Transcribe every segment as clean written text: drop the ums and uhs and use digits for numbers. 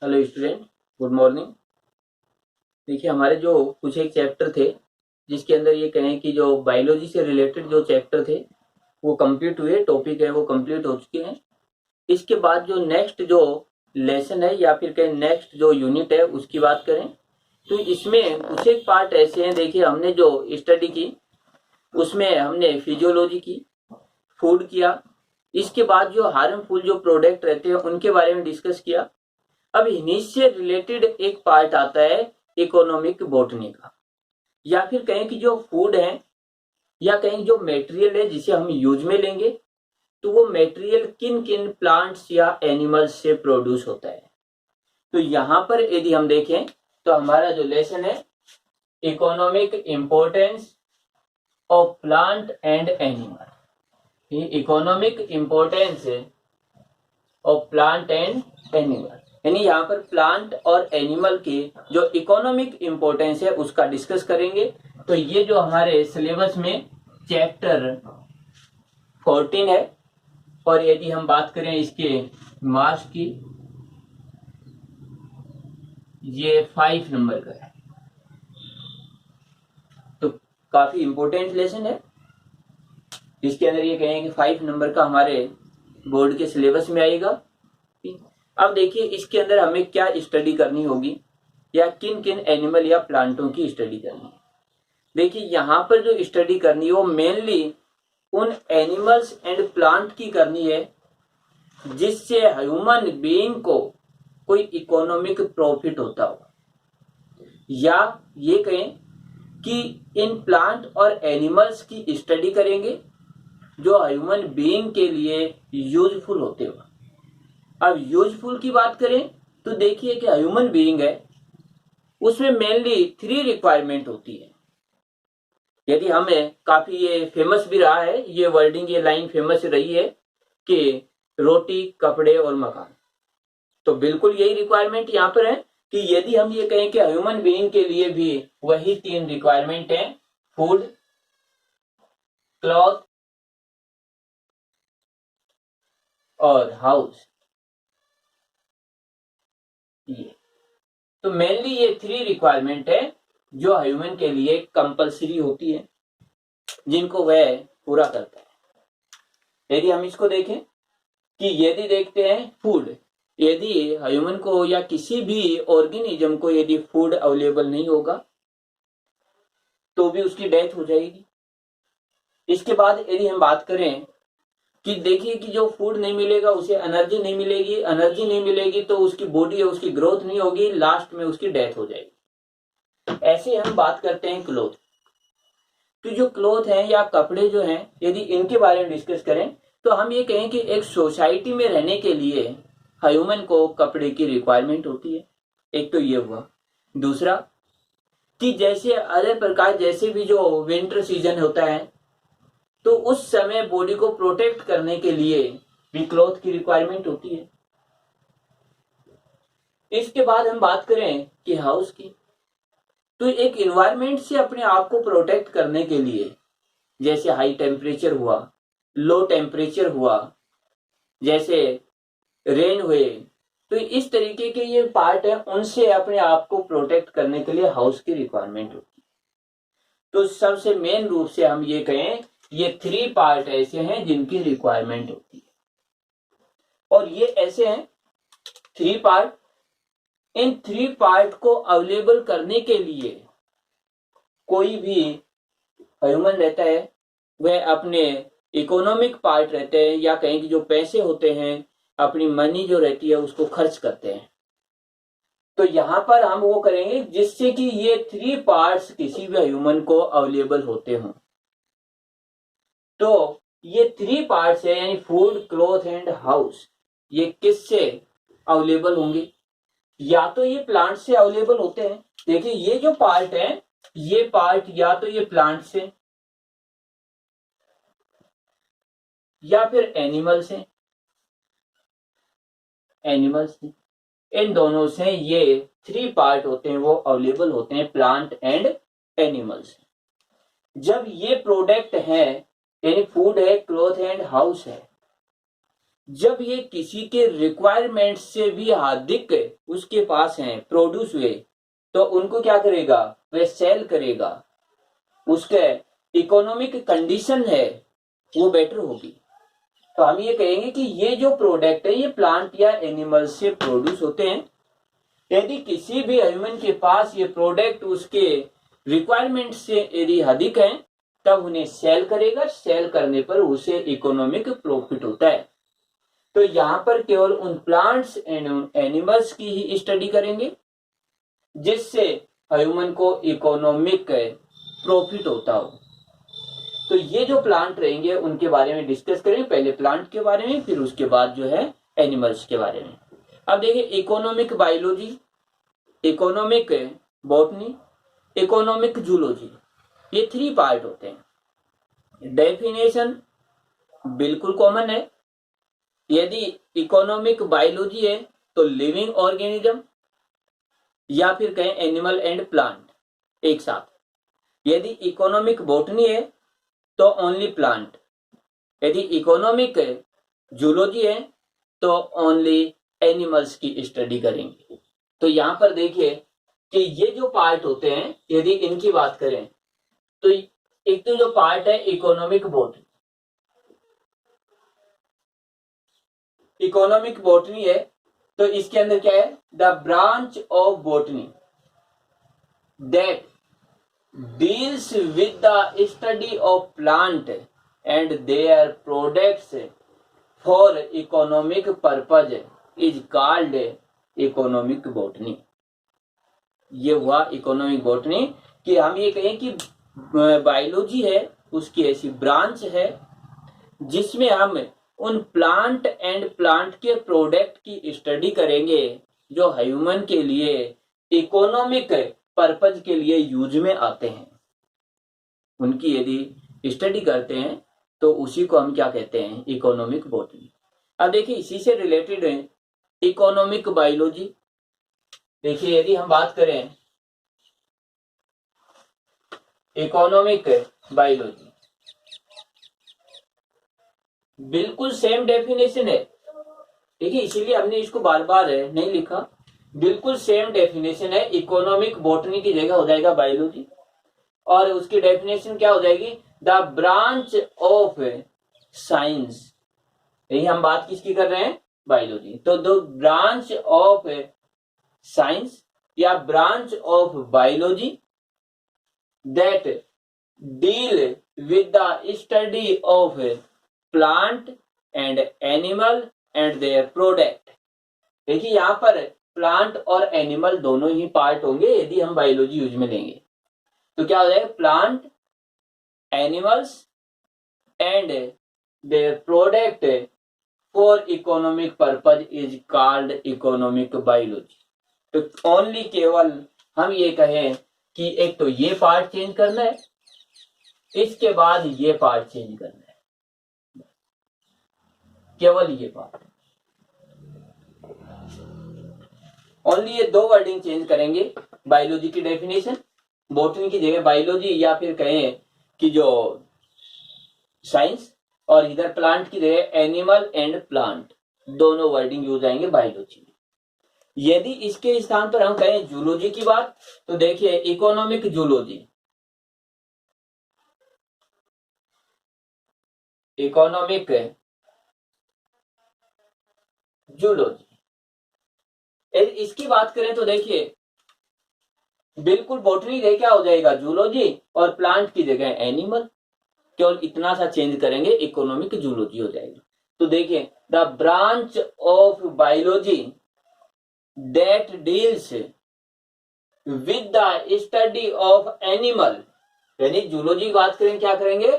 Hello student, good morning. देखिए हमारे जो कुछ एक चैप्टर थे जिसके अंदर ये कहें कि जो बायोलॉजी से रिलेटेड जो चैप्टर थे वो कंप्लीट हुए, टॉपिक है वो कंप्लीट हो चुके हैं। इसके बाद जो नेक्स्ट जो लेसन है या फिर कहें नेक्स्ट जो यूनिट है उसकी बात करें तो इसमें कुछ एक पार्ट ऐसे हैं। देखिए हमने जो स्टडी की उसमें हमने फिजियोलॉजी की, फूड किया, इसके बाद जो हार्मफुल जो प्रोडक्ट रहते हैं उनके बारे में डिस्कस किया। अब इन्हीं से रिलेटेड एक पार्ट आता है इकोनॉमिक बॉटनी का, या फिर कहें कि जो फूड है या कहें जो मटेरियल है जिसे हम यूज में लेंगे तो वो मटेरियल किन किन प्लांट्स या एनिमल्स से प्रोड्यूस होता है। तो यहां पर यदि हम देखें तो हमारा जो लेसन है economic importance of plant and animal, economic importance of plant and animal, यानी यहाँ पर प्लांट और एनिमल के जो इकोनॉमिक इंपोर्टेंस है उसका डिस्कस करेंगे। तो ये जो हमारे सिलेबस में चैप्टर 14 है और यदि हम बात करें इसके मार्क्स की, ये 5 नंबर का है, तो काफी इंपोर्टेंट लेसन है। इसके अंदर ये कहें कि 5 नंबर का हमारे बोर्ड के सिलेबस में आएगा। अब देखिए इसके अंदर हमें क्या स्टडी करनी होगी या किन किन एनिमल या प्लांटों की स्टडी करनी है। देखिए यहाँ पर जो स्टडी करनी है वो मेनली उन एनिमल्स एंड प्लांट की करनी है जिससे ह्यूमन बीइंग को कोई इकोनॉमिक प्रॉफिट होता हो, या ये कहें कि इन प्लांट और एनिमल्स की स्टडी करेंगे जो ह्यूमन बीइंग के लिए यूजफुल होते हो। अब यूजफुल की बात करें तो देखिए कि ह्यूमन बीइंग है उसमें मेनली 3 रिक्वायरमेंट होती है। यदि हमें काफी ये फेमस भी रहा है, ये वर्डिंग, ये लाइन फेमस रही है कि रोटी, कपड़े और मकान, तो बिल्कुल यही रिक्वायरमेंट यहाँ पर है कि यदि हम ये कहें कि ह्यूमन बीइंग के लिए भी वही 3 रिक्वायरमेंट है, फूड, क्लॉथ और हाउस, ये तो मेनली ये 3 रिक्वायरमेंट है जो ह्यूमन के लिए कंपलसरी होती है, जिनको वह पूरा करता है। यदि हम इसको देखें कि यदि देखते हैं फूड, यदि ह्यूमन को या किसी भी ऑर्गेनिज्म को यदि फूड अवेलेबल नहीं होगा तो भी उसकी डेथ हो जाएगी। इसके बाद यदि हम बात करें कि देखिए कि जो फूड नहीं मिलेगा उसे एनर्जी नहीं मिलेगी, एनर्जी नहीं मिलेगी तो उसकी बॉडी है उसकी ग्रोथ नहीं होगी, लास्ट में उसकी डेथ हो जाएगी। ऐसे हम बात करते हैं क्लोथ। तो जो क्लोथ है या कपड़े जो हैं, यदि इनके बारे में डिस्कस करें तो हम ये कहें कि एक सोसाइटी में रहने के लिए ह्यूमन को कपड़े की रिक्वायरमेंट होती है। एक तो ये हुआ। दूसरा कि जैसे अलग प्रकार, जैसे भी जो विंटर सीजन होता है तो उस समय बॉडी को प्रोटेक्ट करने के लिए भी क्लॉथ की रिक्वायरमेंट होती है। इसके बाद हम बात करें कि हाउस की, तो एक इन्वायरमेंट से अपने आप को प्रोटेक्ट करने के लिए, जैसे हाई टेम्परेचर हुआ, लो टेम्परेचर हुआ, जैसे रेन हुए, तो इस तरीके के ये पार्ट है, उनसे अपने आप को प्रोटेक्ट करने के लिए हाउस की रिक्वायरमेंट होती है। तो सबसे मेन रूप से हम ये कहें ये 3 पार्ट ऐसे हैं जिनकी रिक्वायरमेंट होती है, और ये ऐसे हैं 3 पार्ट। इन 3 पार्ट को अवेलेबल करने के लिए कोई भी ह्यूमन रहता है वह अपने इकोनॉमिक पार्ट रहते हैं या कहें कि जो पैसे होते हैं, अपनी मनी जो रहती है उसको खर्च करते हैं। तो यहां पर हम वो करेंगे जिससे कि ये 3 पार्ट्स किसी भी ह्यूमन को अवेलेबल होते हों। तो ये 3 पार्ट्स है, यानी फूड, क्लॉथ एंड हाउस, ये किससे अवेलेबल होंगे? या तो ये प्लांट से अवेलेबल होते हैं। देखिए ये जो पार्ट है, ये पार्ट या तो ये प्लांट से या फिर एनिमल से, इन दोनों से ये 3 पार्ट होते हैं वो अवेलेबल होते हैं, प्लांट एंड एनिमल्स। जब ये प्रोडक्ट है, यानी फूड है, क्लॉथ एंड हाउस है, जब ये किसी के रिक्वायरमेंट से भी अधिक उसके पास हैं, प्रोड्यूस हुए, तो उनको क्या करेगा, वह सेल करेगा, उसके इकोनॉमिक कंडीशन है वो बेटर होगी। तो हम ये कहेंगे कि ये जो प्रोडक्ट है ये प्लांट या एनिमल से प्रोड्यूस होते हैं। यदि किसी भी ह्यूमन के पास ये प्रोडक्ट उसके रिक्वायरमेंट से यदि अधिक है, तब उन्हें सेल करेगा, सेल करने पर उसे इकोनॉमिक प्रॉफिट होता है। तो यहां पर केवल उन प्लांट्स एंड एनिमल्स की ही स्टडी करेंगे जिससे ह्यूमन को इकोनॉमिक प्रॉफिट होता हो। तो ये जो प्लांट रहेंगे उनके बारे में डिस्कस करेंगे, पहले प्लांट के बारे में, फिर उसके बाद जो है एनिमल्स के बारे में। अब देखिए, economic biology, economic botany, economic zoology, ये 3 पार्ट होते हैं। डेफिनेशन बिल्कुल कॉमन है। यदि इकोनॉमिक बायोलॉजी है तो लिविंग ऑर्गेनिज्म, या फिर कहें एनिमल एंड प्लांट एक साथ। यदि इकोनॉमिक बॉटनी है तो ओनली प्लांट। यदि इकोनॉमिक जूलॉजी है तो ओनली एनिमल्स की स्टडी करेंगे। तो यहां पर देखिए कि ये जो पार्ट होते हैं, यदि इनकी बात करें तो एक तो जो पार्ट है इकोनॉमिक बॉटनी, इकोनॉमिक बॉटनी है तो इसके अंदर क्या है, the branch of botany that deals with the study of plant and their products for economic purpose is called economic botany। ये हुआ इकोनॉमिक बॉटनी कि हम ये कहें कि बायोलॉजी है उसकी ऐसी ब्रांच है जिसमें हम उन प्लांट एंड प्लांट के प्रोडक्ट की स्टडी करेंगे जो ह्यूमन के लिए इकोनॉमिक पर्पज के लिए यूज में आते हैं। उनकी यदि स्टडी करते हैं तो उसी को हम क्या कहते हैं, इकोनॉमिक बॉटनी। अब देखिए, इसी से रिलेटेड है इकोनॉमिक बायोलॉजी। देखिए, यदि हम बात करें इकोनॉमिक बायोलॉजी, बिल्कुल सेम डेफिनेशन है। देखिए, इसीलिए हमने इसको बार बार नहीं लिखा, बिल्कुल सेम डेफिनेशन है। इकोनॉमिक बॉटनी की जगह हो जाएगा बायोलॉजी, और उसकी डेफिनेशन क्या हो जाएगी, द ब्रांच ऑफ साइंस। यही हम बात किसकी कर रहे हैं, बायोलॉजी। तो द ब्रांच ऑफ साइंस या branch of biology that deal with the study of plant and animal and their product. देखिए, यहां पर प्लांट और एनिमल दोनों ही पार्ट होंगे यदि हम बायोलॉजी यूज में लेंगे। तो क्या हो जाएगा, plant, animals and their product for economic purpose is called economic biology. तो ओनली केवल हम ये कहें कि एक तो ये पार्ट चेंज करना है, इसके बाद ये पार्ट चेंज करना है, केवल ये पार्ट, ओनली ये 2 वर्डिंग चेंज करेंगे। बायोलॉजी की डेफिनेशन, बॉटनी की जगह बायोलॉजी, या फिर कहें कि जो साइंस, और इधर प्लांट की जगह एनिमल एंड प्लांट, दोनों वर्डिंग यूज आएंगे बायोलॉजी में। यदि इसके स्थान पर हम कहें जूलॉजी की बात, तो देखिए इकोनॉमिक जूलॉजी, इकोनॉमिक जूलॉजी, यदि इसकी बात करें तो देखिए बिल्कुल बॉटनी जगह क्या हो जाएगा, जूलॉजी, और प्लांट की जगह एनिमल, केवल इतना सा चेंज करेंगे, इकोनॉमिक जूलॉजी हो जाएगी। तो देखिए, the branch of biology that deals with the study of animal, यानी जूलॉजी की बात करें क्या करेंगे,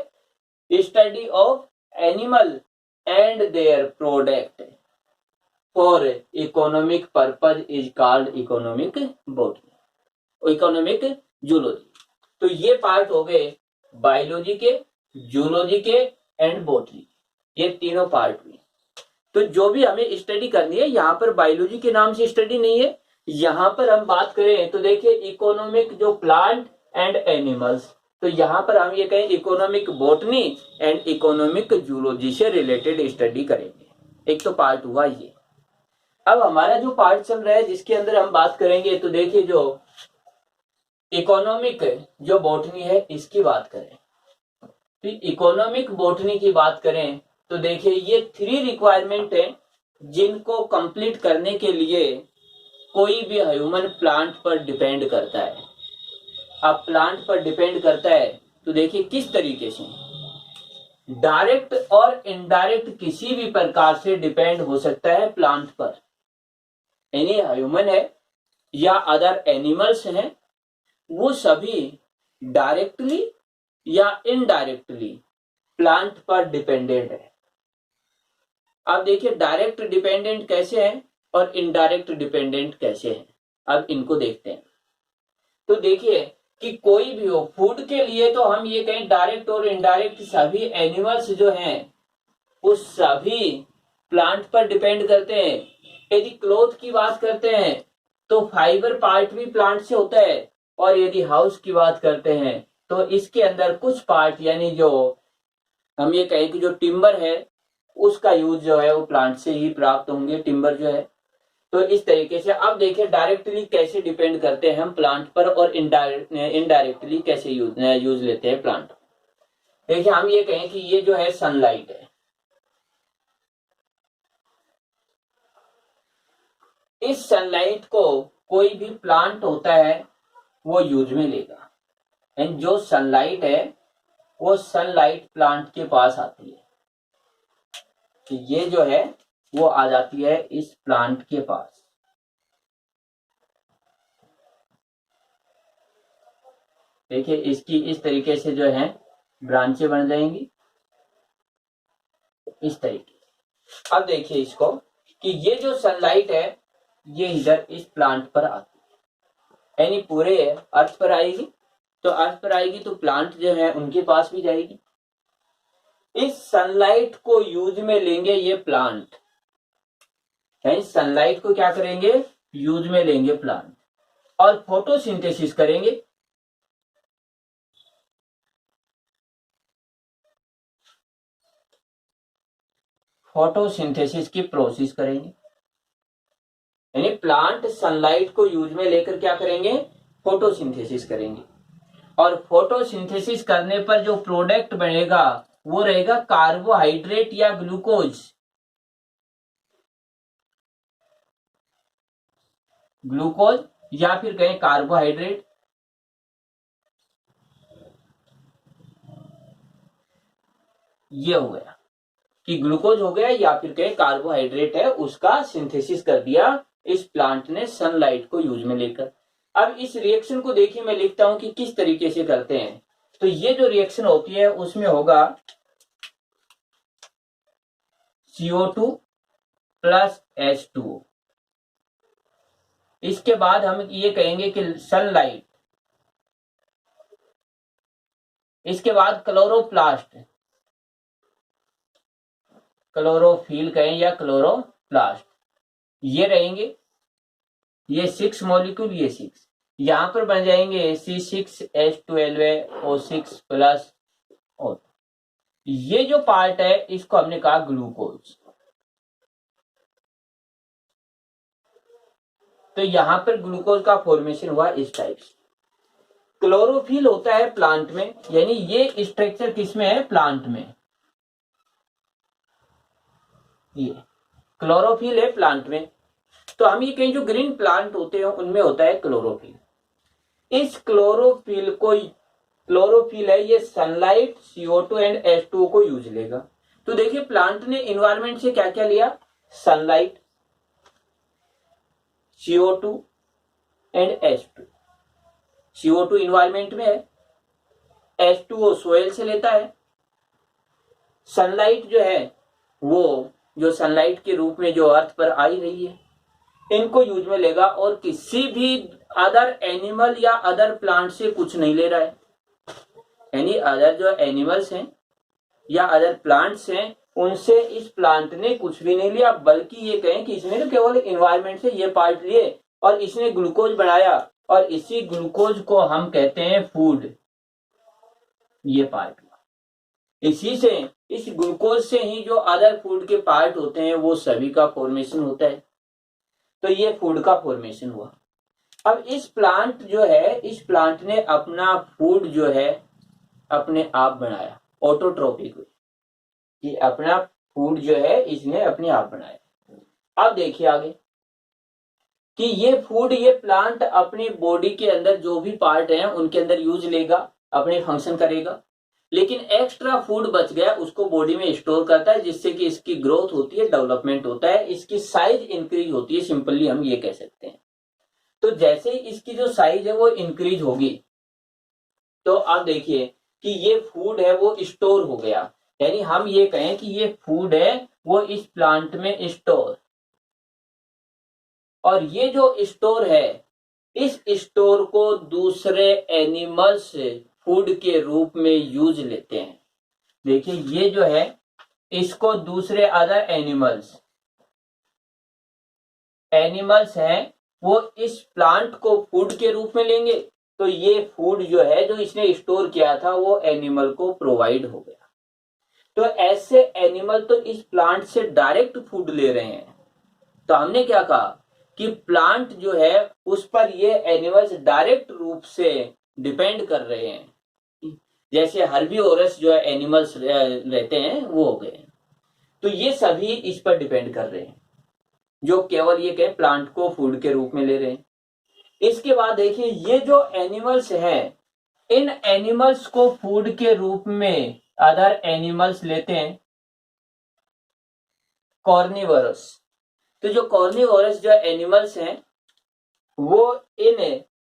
study of animal and their product for economic purpose is called economic botany, economic zoology. तो ये पार्ट हो गए बायोलॉजी के, जूलॉजी के एंड बॉटनी, ये तीनों पार्ट हुए। तो जो भी हमें स्टडी करनी है, यहाँ पर बायोलॉजी के नाम से स्टडी नहीं है। यहाँ पर हम बात करें तो देखिए इकोनॉमिक जो प्लांट एंड एनिमल्स, तो यहाँ पर हम ये कहें economic botany and economic zoology से रिलेटेड स्टडी करेंगे। एक तो पार्ट हुआ ये। अब हमारा जो पार्ट चल रहा है जिसके अंदर हम बात करेंगे, तो देखिए जो इकोनॉमिक जो बॉटनी है इसकी बात करें, तो इकोनॉमिक बॉटनी की बात करें तो देखिए ये 3 रिक्वायरमेंट है जिनको कंप्लीट करने के लिए कोई भी ह्यूमन प्लांट पर डिपेंड करता है। अब प्लांट पर डिपेंड करता है तो देखिए किस तरीके से, डायरेक्ट और इनडायरेक्ट किसी भी प्रकार से डिपेंड हो सकता है प्लांट पर। यानी ह्यूमन है या अदर एनिमल्स हैं, वो सभी डायरेक्टली या इनडायरेक्टली प्लांट पर डिपेंडेंट है। अब देखिए डायरेक्ट डिपेंडेंट कैसे हैं और इनडायरेक्ट डिपेंडेंट कैसे हैं, अब इनको देखते हैं। तो देखिए कि कोई भी हो, फूड के लिए तो हम ये कहें डायरेक्ट और इनडायरेक्ट सभी एनिमल्स जो हैं वो सभी प्लांट पर डिपेंड करते हैं। यदि क्लॉथ की बात करते हैं तो फाइबर पार्ट भी प्लांट से होता है, और यदि हाउस की बात करते हैं तो इसके अंदर कुछ पार्ट यानी जो हम ये कहें कि जो टिम्बर है उसका यूज जो है वो प्लांट से ही प्राप्त होंगे, टिम्बर जो है। तो इस तरीके से अब देखिए डायरेक्टली कैसे डिपेंड करते हैं हम प्लांट पर और इनडायरेक्टली कैसे यूज लेते हैं प्लांट। देखिए हम ये कहें कि ये जो है सनलाइट है, इस सनलाइट को कोई भी प्लांट होता है वो यूज में लेगा, एंड जो सनलाइट है वो सनलाइट प्लांट के पास आती है, तो ये जो है वो आ जाती है इस प्लांट के पास। देखिए इसकी इस तरीके से जो है ब्रांचें बन जाएंगी इस तरीके। अब देखिए इसको कि ये जो सनलाइट है ये इधर इस प्लांट पर आती है, यानी पूरे अर्थ पर आएगी, तो अर्थ पर आएगी तो प्लांट जो है उनके पास भी जाएगी। इस सनलाइट को यूज में लेंगे ये प्लांट, यानी सनलाइट को क्या करेंगे, यूज में लेंगे प्लांट, और फोटोसिंथेसिस करेंगे। फोटोसिंथेसिस की प्रोसेस करेंगे, यानी प्लांट सनलाइट को यूज में लेकर क्या करेंगे, फोटोसिंथेसिस करेंगे, और फोटोसिंथेसिस करने पर जो प्रोडक्ट बनेगा वो रहेगा कार्बोहाइड्रेट या ग्लूकोज। ग्लूकोज या फिर कहें कार्बोहाइड्रेट, ये हो गया कि ग्लूकोज हो गया या फिर कहें कार्बोहाइड्रेट है, उसका सिंथेसिस कर दिया इस प्लांट ने सनलाइट को यूज में लेकर। अब इस रिएक्शन को देखिए मैं लिखता हूं कि किस तरीके से करते हैं। तो ये जो रिएक्शन होती है उसमें होगा CO2 प्लस H2O। इसके बाद हम ये कहेंगे कि सनलाइट, इसके बाद क्लोरोप्लास्ट, क्लोरोफिल कहें या क्लोरोप्लास्ट, ये रहेंगे, ये 6 मॉलिक्यूल, ये 6 यहां पर बन जाएंगे C6H12O6 प्लस O। ये जो पार्ट है इसको हमने कहा ग्लूकोज। तो यहां पर ग्लूकोज का फॉर्मेशन हुआ इस टाइप से। क्लोरोफिल होता है प्लांट में, यानी ये स्ट्रक्चर किसमें है, प्लांट में, ये क्लोरोफिल है प्लांट में। तो हम ये कहें जो ग्रीन प्लांट होते हैं उनमें होता है क्लोरोफिल। इस क्लोरोफिल है ये सनलाइट, CO2 एंड H2O को यूज लेगा। तो देखिए प्लांट ने इन्वायरमेंट से क्या क्या लिया, sunlight, CO2 and H2। CO2 environment में है, H2O सोयल से लेता है, सनलाइट जो है वो जो सनलाइट के रूप में जो अर्थ पर आई रही है इनको यूज में लेगा, और किसी भी अदर एनिमल या अदर प्लांट से कुछ नहीं ले रहा है। यानी अदर जो एनिमल्स हैं या अदर प्लांट्स हैं उनसे इस प्लांट ने कुछ भी नहीं लिया, बल्कि ये कहें कि इसने तो केवल इन्वायरमेंट से ये पार्ट लिए और इसने ग्लूकोज बनाया, और इसी ग्लूकोज को हम कहते हैं फूड, ये पार्ट। इसी से इस ग्लूकोज से ही जो अदर फूड के पार्ट होते हैं वो सभी का फॉर्मेशन होता है। तो ये फूड का फॉर्मेशन हुआ। अब इस प्लांट जो है, इस प्लांट ने अपना फूड जो है अपने आप बनाया, ऑटोट्रोपिक, कि अपना फूड जो है इसने अपने आप बनाया। अब देखिए आगे कि ये फूड, ये प्लांट अपनी बॉडी के अंदर जो भी पार्ट हैं उनके अंदर यूज लेगा, अपने फंक्शन करेगा, लेकिन एक्स्ट्रा फूड बच गया उसको बॉडी में स्टोर करता है, जिससे कि इसकी ग्रोथ होती है, डेवलपमेंट होता है, इसकी साइज इंक्रीज होती है, सिंपली हम ये कह सकते हैं। तो जैसे ही इसकी जो साइज है वो इंक्रीज होगी, तो अब देखिए कि ये फूड है वो स्टोर हो गया, यानी हम ये कहें कि ये फूड है वो इस प्लांट में स्टोर, और ये जो स्टोर है इस स्टोर को दूसरे एनिमल्स फूड के रूप में यूज लेते हैं। देखिए ये जो है इसको दूसरे अदर एनिमल्स हैं वो इस प्लांट को फूड के रूप में लेंगे, तो ये फूड जो है जो इसने स्टोर किया था वो एनिमल को प्रोवाइड हो गया। तो ऐसे एनिमल तो इस प्लांट से डायरेक्ट फूड ले रहे हैं। तो हमने क्या कहा कि प्लांट जो है उस पर ये एनिमल्स डायरेक्ट रूप से डिपेंड कर रहे हैं, जैसे हर्बीवोरस जो है एनिमल्स रहते हैं वो हो गए। तो ये सभी इस पर डिपेंड कर रहे हैं, जो केवल ये कहे प्लांट को फूड के रूप में ले रहे हैं। इसके बाद देखिए ये जो एनिमल्स हैं, इन एनिमल्स को फूड के रूप में अदर एनिमल्स लेते हैं, कॉर्निवोरस। तो जो कॉर्निवोरस जो एनिमल्स हैं वो इन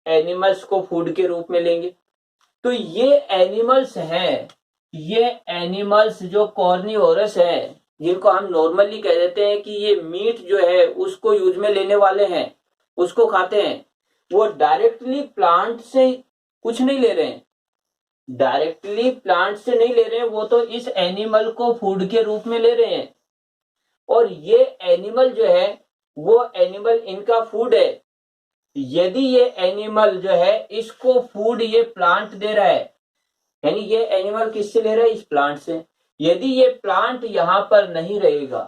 एनिमल्स को फूड के रूप में लेंगे। तो ये एनिमल्स हैं, ये एनिमल्स जो कॉर्निवोरस हैं, जिनको हम नॉर्मली कह देते हैं कि ये मीट जो है उसको यूज में लेने वाले हैं, उसको खाते हैं, वो डायरेक्टली प्लांट से कुछ नहीं ले रहे हैं, डायरेक्टली प्लांट से नहीं ले रहे हैं, वो तो इस एनिमल को फूड के रूप में ले रहे हैं। और ये एनिमल जो है वो एनिमल इनका फूड है। यदि ये एनिमल जो है इसको फूड ये प्लांट दे रहा है, यानी ये एनिमल किससे ले रहा है, इस प्लांट से। यदि ये प्लांट यहां पर नहीं रहेगा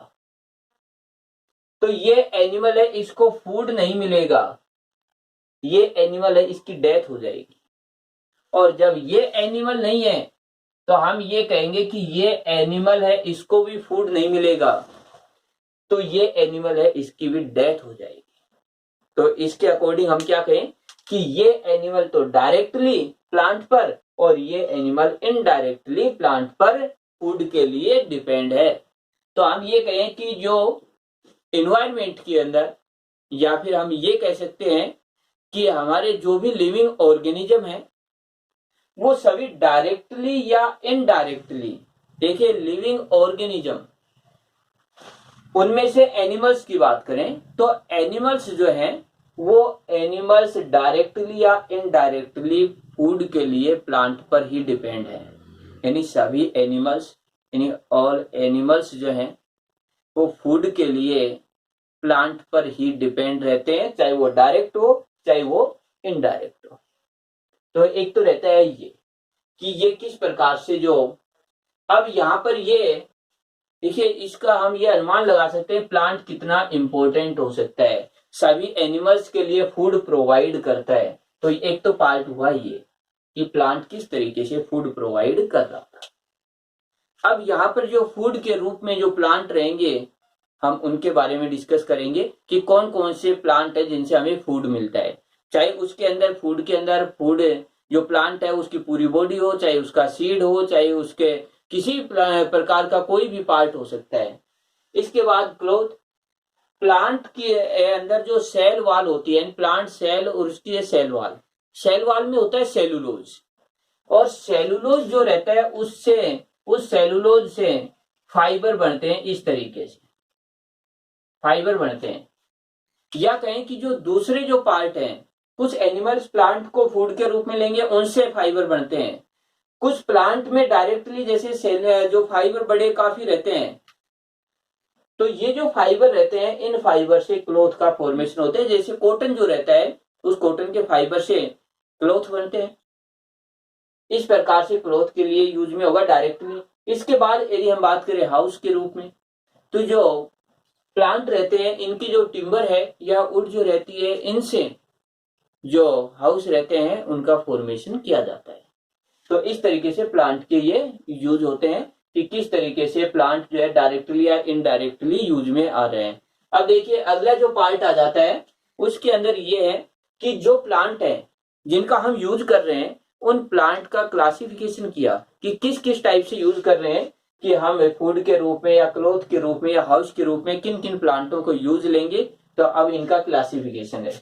तो ये एनिमल है इसको फूड नहीं मिलेगा, ये एनिमल है इसकी डेथ हो जाएगी। और जब ये एनिमल नहीं है तो हम ये कहेंगे कि ये एनिमल है इसको भी फूड नहीं मिलेगा, तो ये एनिमल है इसकी भी डेथ हो जाएगी। तो इसके अकॉर्डिंग हम क्या कहें कि ये एनिमल तो डायरेक्टली प्लांट पर और ये एनिमल इनडायरेक्टली प्लांट पर फूड के लिए डिपेंड है। तो हम ये कहें कि जो इन्वायरमेंट के अंदर, या फिर हम ये कह सकते हैं कि हमारे जो भी लिविंग ऑर्गेनिज्म है वो सभी डायरेक्टली या इनडायरेक्टली, देखिए लिविंग ऑर्गेनिज्म, उनमें से एनिमल्स की बात करें तो एनिमल्स जो हैं वो एनिमल्स डायरेक्टली या इनडायरेक्टली फूड के लिए प्लांट पर ही डिपेंड है। यानी सभी एनिमल्स, यानी ऑल एनिमल्स जो हैं वो फूड के लिए प्लांट पर ही डिपेंड रहते हैं, चाहे वो डायरेक्ट हो चाहे वो इनडायरेक्ट हो। तो एक तो रहता है ये कि ये किस प्रकार से जो, अब यहां पर ये देखिए इसका हम ये अनुमान लगा सकते हैं प्लांट कितना इंपॉर्टेंट हो सकता है, सभी एनिमल्स के लिए फूड प्रोवाइड करता है। तो एक तो पार्ट हुआ ये कि प्लांट किस तरीके से फूड प्रोवाइड कर रहा था। अब यहाँ पर जो फूड के रूप में जो प्लांट रहेंगे हम उनके बारे में डिस्कस करेंगे कि कौन कौन से प्लांट है जिनसे हमें फूड मिलता है, चाहे उसके अंदर फूड जो प्लांट है उसकी पूरी बॉडी हो, चाहे उसका सीड हो, चाहे उसके किसी प्रकार का कोई भी पार्ट हो सकता है। इसके बाद क्लोथ, प्लांट के अंदर जो सेल वाल होती है, प्लांट सेल और उसकी सेल वाल में होता है सेलुलोज, और सेलुलोज जो रहता है उससे, उस सेलुलोज से फाइबर बनते हैं, इस तरीके से फाइबर बनते हैं। या कहें कि जो दूसरे जो पार्ट हैं, कुछ एनिमल्स प्लांट को फूड के रूप में लेंगे उनसे फाइबर बनते हैं, कुछ प्लांट में डायरेक्टली जैसे सेल जो फाइबर बड़े काफी रहते हैं, तो ये जो फाइबर रहते हैं इन फाइबर से क्लॉथ का फॉर्मेशन होता है। जैसे कॉटन जो रहता है उस कॉटन के फाइबर से क्लॉथ बनते हैं, इस प्रकार से क्लॉथ के लिए यूज में होगा डायरेक्टली। इसके बाद यदि हम बात करें हाउस के रूप में, तो जो प्लांट रहते हैं इनकी जो टिम्बर है या वुड जो रहती है, इनसे जो हाउस रहते हैं उनका फॉर्मेशन किया जाता है। तो इस तरीके से प्लांट के ये यूज होते हैं कि किस तरीके से प्लांट जो है डायरेक्टली या इनडायरेक्टली यूज में आ रहे हैं। अब देखिए अगला जो पार्ट आ जाता है उसके अंदर ये है कि जो प्लांट है जिनका हम यूज कर रहे हैं उन प्लांट का क्लासिफिकेशन किया कि किस किस टाइप से यूज कर रहे हैं, कि हम फूड के रूप में या क्लोथ के रूप में या हाउस के रूप में किन किन प्लांटों को यूज लेंगे। तो अब इनका क्लासिफिकेशन है।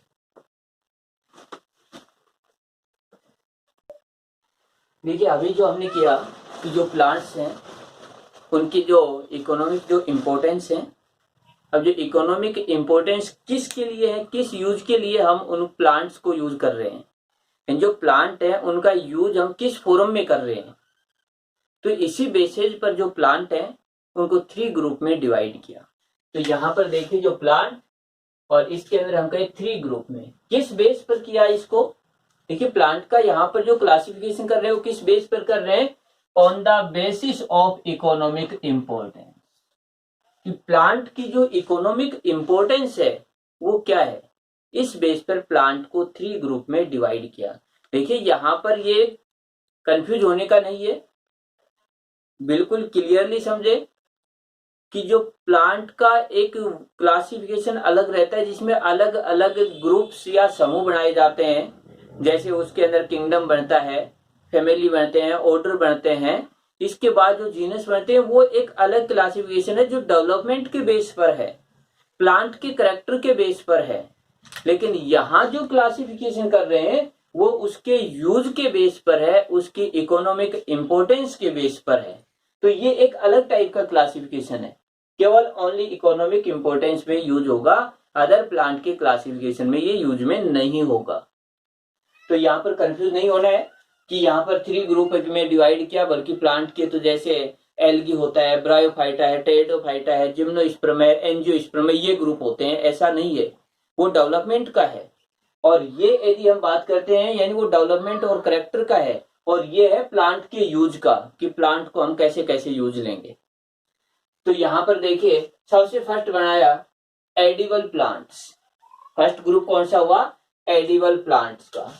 देखिए अभी जो हमने किया कि जो प्लांट्स हैं उनकी जो इकोनॉमिक जो इम्पोर्टेंस है, अब जो इकोनॉमिक इम्पोर्टेंस किसके लिए है, किस यूज के लिए हम उन प्लांट्स को यूज कर रहे हैं, जो प्लांट है उनका यूज हम किस फॉर्म में कर रहे हैं। तो इसी बेसिस पर जो प्लांट है उनको 3 ग्रुप में डिवाइड किया। तो यहाँ पर देखिए जो प्लांट और इसके अंदर हम कहे 3 ग्रुप में, किस बेस पर किया इसको। देखिए प्लांट का यहाँ पर जो क्लासिफिकेशन कर रहे हैं वो किस बेस पर कर रहे हैं, on the basis of economic importance. कि प्लांट की जो इकोनॉमिक इम्पोर्टेंस है वो क्या है, इस बेस पर प्लांट को 3 ग्रुप में डिवाइड किया। देखिए यहाँ पर ये कंफ्यूज होने का नहीं है, बिल्कुल क्लियरली समझे कि जो प्लांट का एक क्लासिफिकेशन अलग रहता है जिसमें अलग अलग ग्रुप्स या समूह बनाए जाते हैं। जैसे उसके अंदर किंगडम बनता है, फैमिली बनते हैं, ऑर्डर बनते हैं, इसके बाद जो जीनस बनते हैं वो एक अलग क्लासिफिकेशन है जो डेवलपमेंट के बेस पर है, प्लांट के करैक्टर के बेस पर है। लेकिन यहाँ जो क्लासिफिकेशन कर रहे हैं वो उसके यूज के बेस पर है, उसकी इकोनॉमिक इंपोर्टेंस के बेस पर है। तो ये एक अलग टाइप का क्लासिफिकेशन है, केवल ओनली इकोनॉमिक इंपोर्टेंस में यूज होगा, अदर प्लांट के क्लासिफिकेशन में ये यूज में नहीं होगा। तो यहाँ पर कंफ्यूज नहीं होना है कि यहाँ पर 3 ग्रुप में डिवाइड किया, बल्कि प्लांट के तो जैसे एल्गी होता है, ब्रायोफाइटा है, टेरिडोफाइटा है, जिम्नोस्पर्म है, एंजियोस्पर्म है, ये ग्रुप होते हैं, ऐसा नहीं है, वो डेवलपमेंट का है। और ये यदि हम बात करते हैं यानी वो डेवलपमेंट और करेक्टर का है, और ये है प्लांट के यूज का कि प्लांट को हम कैसे कैसे यूज लेंगे। तो यहाँ पर देखिए सबसे फर्स्ट बनाया एडिबल प्लांट्स। फर्स्ट ग्रुप कौन सा हुआ, एडिबल प्लांट्स का।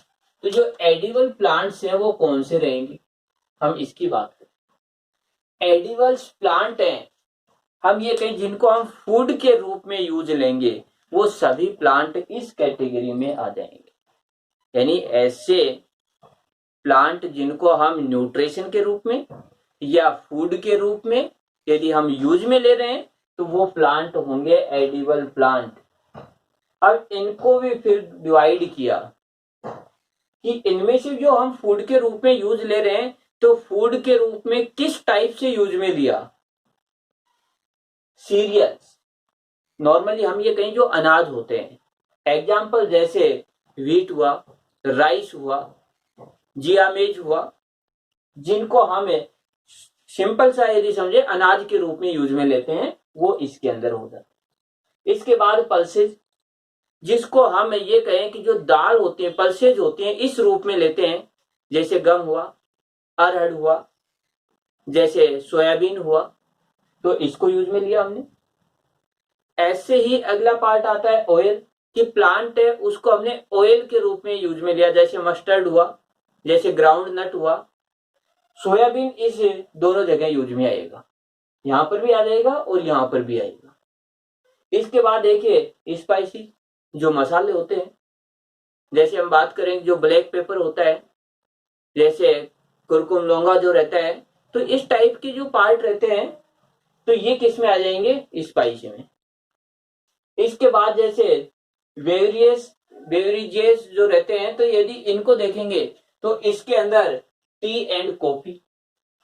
तो जो एडिबल प्लांट्स हैं वो कौन से रहेंगे, हम इसकी बात करें। एडिबल्स प्लांट हैं, हम ये कहें जिनको हम फूड के रूप में यूज लेंगे, वो सभी प्लांट इस कैटेगरी में आ जाएंगे। यानी ऐसे प्लांट जिनको हम न्यूट्रिशन के रूप में या फूड के रूप में यदि हम यूज में ले रहे हैं तो वो प्लांट होंगे एडिबल प्लांट। अब इनको भी फिर डिवाइड किया कि इनमें से जो हम फूड के रूप में यूज ले रहे हैं तो फूड के रूप में किस टाइप से यूज में लिया। सीरियल्स, नॉर्मली हम ये कहें जो अनाज होते हैं, एग्जाम्पल जैसे व्हीट हुआ, राइस हुआ, जियामेज हुआ, जिनको हमें सिंपल सा यदि समझे अनाज के रूप में यूज में लेते हैं, वो इसके अंदर हो जाता है। इसके बाद पल्सेज, जिसको हम ये कहें कि जो दाल होती है, पल्सेज होती हैं, इस रूप में लेते हैं, जैसे गम हुआ, अरहर हुआ, जैसे सोयाबीन हुआ, तो इसको यूज में लिया हमने। ऐसे ही अगला पार्ट आता है ऑयल, कि प्लांट है उसको हमने ऑयल के रूप में यूज में लिया, जैसे मस्टर्ड हुआ, जैसे ग्राउंड नट हुआ। सोयाबीन इस दोनों जगह यूज में आएगा, यहां पर भी आ जाएगा और यहां पर भी आएगा। इसके बाद देखिए स्पाइसी, जो मसाले होते हैं, जैसे हम बात करें जो ब्लैक पेपर होता है, जैसे कुरकुम लौंगा जो रहता है, तो इस टाइप के जो पार्ट रहते हैं तो ये किस में आ जाएंगे, स्पाइसी में। इसके बाद जैसे बेवरेजेस जो रहते हैं, तो यदि इनको देखेंगे तो इसके अंदर टी एंड कॉफी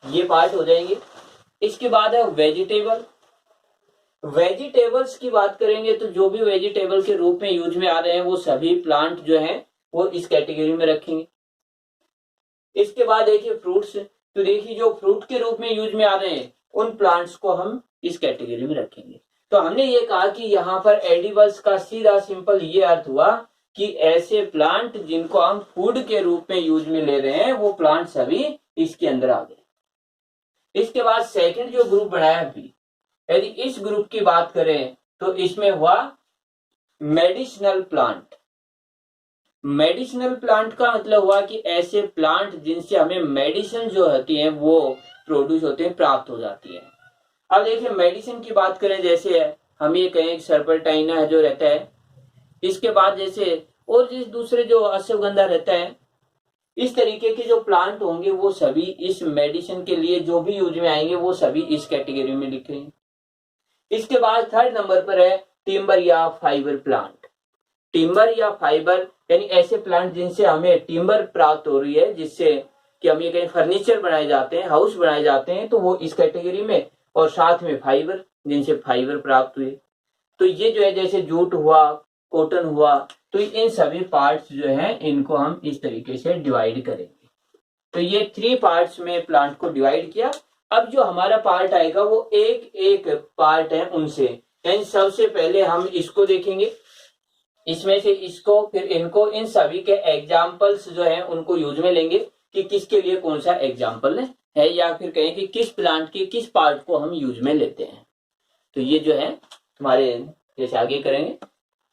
ये पार्ट हो जाएंगे। इसके बाद है वेजिटेबल। वेजिटेबल्स की बात करेंगे तो जो भी वेजिटेबल के रूप में यूज में आ रहे हैं वो सभी प्लांट जो हैं वो इस कैटेगरी में रखेंगे। इसके बाद देखिए फ्रूट्स, तो देखिए जो फ्रूट के रूप में यूज में आ रहे हैं उन प्लांट्स को हम इस कैटेगरी में रखेंगे। तो हमने ये कहा कि यहाँ पर एडिबल्स का सीधा सिंपल ये अर्थ हुआ कि ऐसे प्लांट जिनको हम फूड के रूप में यूज में ले रहे हैं वो प्लांट सभी इसके अंदर आ गए। इसके बाद सेकंड जो ग्रुप बनाया बी, यदि इस ग्रुप की बात करें तो इसमें हुआ मेडिसिनल प्लांट। मेडिसिनल प्लांट का मतलब हुआ कि ऐसे प्लांट जिनसे हमें मेडिसिन जो होती है वो प्रोड्यूस होते हैं, प्राप्त हो जाती है। अब देखिए मेडिसिन की बात करें, जैसे हम ये कहें सर्पेंटाइना है जो रहता है, इसके बाद जैसे और जिस दूसरे जो अश्वगंधा रहता है, इस तरीके के जो प्लांट होंगे वो सभी इस मेडिसिन के लिए जो भी यूज में आएंगे वो सभी इस कैटेगरी में लिखे हैं। इसके बाद थर्ड नंबर पर है टिम्बर या फाइबर प्लांट। टिम्बर या फाइबर यानी ऐसे प्लांट जिनसे हमें टिम्बर प्राप्त हो रही है, जिससे कि हम ये कहीं फर्नीचर बनाए जाते हैं, हाउस बनाए जाते हैं, तो वो इस कैटेगरी में, और साथ में फाइबर जिनसे फाइबर प्राप्त हुए। तो ये जो है जैसे जूट हुआ, कॉटन हुआ, तो इन सभी पार्ट्स जो हैं इनको हम इस तरीके से डिवाइड करेंगे। तो ये 3 पार्ट्स में प्लांट को डिवाइड किया। अब जो हमारा पार्ट आएगा वो एक एक पार्ट है उनसे, यानी सबसे पहले हम इसको देखेंगे, इसमें से इसको, फिर इनको, इन सभी के एग्जाम्पल्स जो है उनको यूज में लेंगे कि किसके लिए कौन सा एग्जाम्पल है, या फिर कहें कि किस प्लांट के किस पार्ट को हम यूज में लेते हैं। तो ये जो है तुम्हारे जैसे आगे करेंगे।